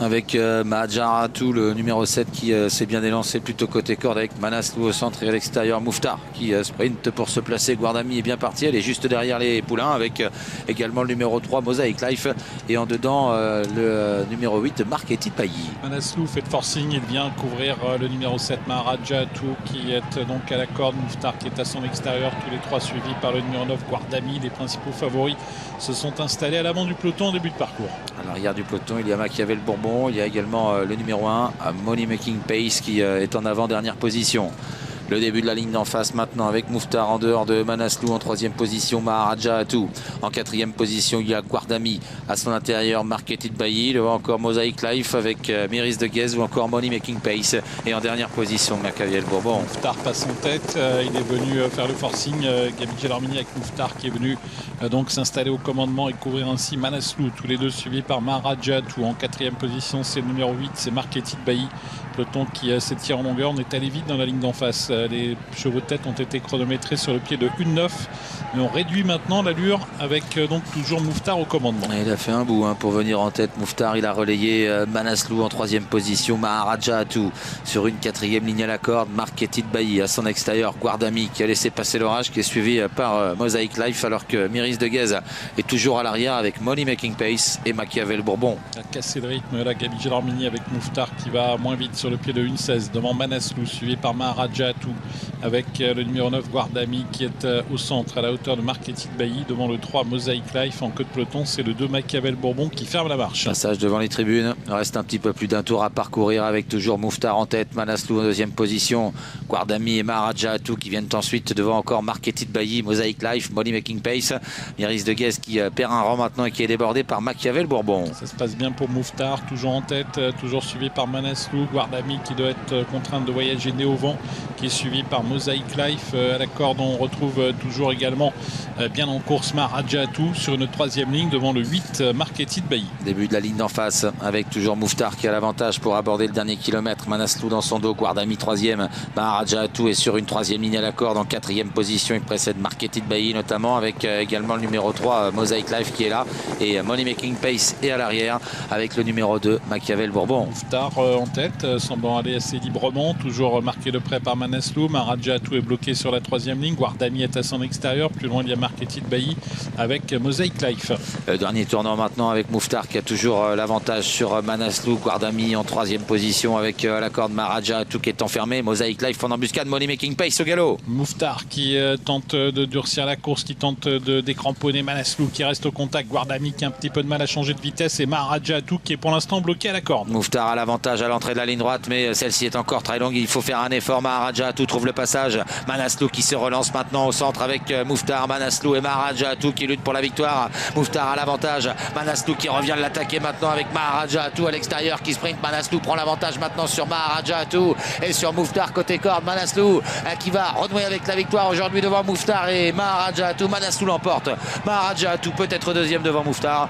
avec Mahadjaratou, le numéro 7 qui s'est bien élancé plutôt côté corde avec Manaslu au centre et à l'extérieur Mouffetard qui sprint pour se placer. Guardami est bien parti, elle est juste derrière les poulains avec également le numéro 3 Mosaic Life et en dedans le numéro 8 Marquetti Pailly. Manaslu fait de forcing, il vient couvrir le numéro 7 Mahadjaratou qui est donc à la corde, Mouffetard qui est à son extérieur, tous les trois suivis par le numéro 9 Guardami. Les principaux favoris se sont installés à l'avant du peloton en début de parcours. À l'arrière du peloton, il y a Machiavel Bourbon, il y a également le numéro 1, Money Making Pace qui est en avant-dernière position. Le début de la ligne d'en face maintenant avec Mouffetard en dehors de Manaslu en troisième position, Mahadjaratou en quatrième position, il y a Guardami à son intérieur, Marquetti Bailly, devant encore Mosaic Life avec Myris de Guez ou encore Money Making Pace et en dernière position Machiavel Bourbon. Mouffetard passe en tête, il est venu faire le forcing, Gabi Gelormini avec Mouffetard qui est venu donc s'installer au commandement et couvrir ainsi Manaslu, tous les deux suivis par Mahadjaratou. En quatrième position c'est le numéro 8, c'est Marquetti Bailly, peloton qui s'étire en longueur, on est allé vite dans la ligne d'en face. Les chevaux de tête ont été chronométrés sur le pied de 1,9 mais on réduit maintenant l'allure avec donc toujours Mouffetard au commandement. Et il a fait un bout pour venir en tête. Mouffetard, il a relayé Manaslu en troisième position, Mahadjaratou sur une quatrième ligne à la corde, Marquetti Bailly à son extérieur, Guardami qui a laissé passer l'orage qui est suivi par Mosaic Life alors que Myris de Guez est toujours à l'arrière avec Money Making Pace et Machiavel Bourbon. A cassé le rythme là, Gabi Gelormini avec Mouffetard qui va moins vite sur le pied de 1,16 devant Manaslu suivi par Mahadjaratou avec le numéro 9 Guardami qui est au centre à la hauteur de Marquetti Bailly devant le 3 Mosaic Life. En queue de peloton c'est le 2 Machiavel Bourbon qui ferme la marche. Passage devant les tribunes, il reste un petit peu plus d'un tour à parcourir avec toujours Mouffetard en tête, Manaslu en deuxième position, Guardami et Mahadjaratou qui viennent ensuite devant encore Marquetti Bailly, Mosaic Life, Money Making Pace, Myris de Guez qui perd un rang maintenant et qui est débordé par Machiavel Bourbon. Ça se passe bien pour Mouffetard, toujours en tête, toujours suivi par Manaslu, Guardami qui doit être contrainte de voyager nez au vent, qui est suivi par Mosaic Life. À la corde on retrouve toujours également bien en course Mahadjaratou sur une troisième ligne devant le 8 Marquetti Bailly. Début de la ligne d'en face avec toujours Mouffetard qui a l'avantage pour aborder le dernier kilomètre, Manaslu dans son dos, Guardami troisième, Mahadjaratou est sur une troisième ligne à la corde en quatrième position, il précède Marquetti Bailly notamment avec également le numéro 3 Mosaic Life qui est là et Money Making Pace est à l'arrière avec le numéro 2 Machiavel Bourbon. Mouffetard en tête, semblant aller assez librement, toujours marqué de près par Manaslu. Mahadjaratou est bloqué sur la troisième ligne, Guardami est à son extérieur, plus loin il y a Marquetti Bailly avec Mosaic Life. Dernier tournant maintenant avec Mouffetard qui a toujours l'avantage sur Manaslu, Guardami en troisième position avec à la corde Mahadjaratou qui est enfermé, Mosaic Life en embuscade, Money Making Pace au galop. Mouffetard qui tente de durcir la course, qui tente de décramponner Manaslu qui reste au contact, Guardami qui a un petit peu de mal à changer de vitesse et Mahadjaratou qui est pour l'instant bloqué à la corde. Mouffetard a l'avantage à l'entrée de la ligne droite mais celle-ci est encore très longue, il faut faire un effort. Mahadjaratou trouve le passage, Manaslu qui se relance maintenant au centre avec Mouffetard, Manaslu et Mahadjaratou qui luttent pour la victoire. Mouffetard a l'avantage, Manaslu qui revient de l'attaquer maintenant avec Mahadjaratou à l'extérieur qui sprint. Manaslu prend l'avantage maintenant sur Mahadjaratou et sur Mouffetard côté corde. Manaslu qui va renouer avec la victoire aujourd'hui devant Mouffetard et Mahadjaratou. Manaslu l'emporte, Mahadjaratou peut être deuxième devant Mouffetard.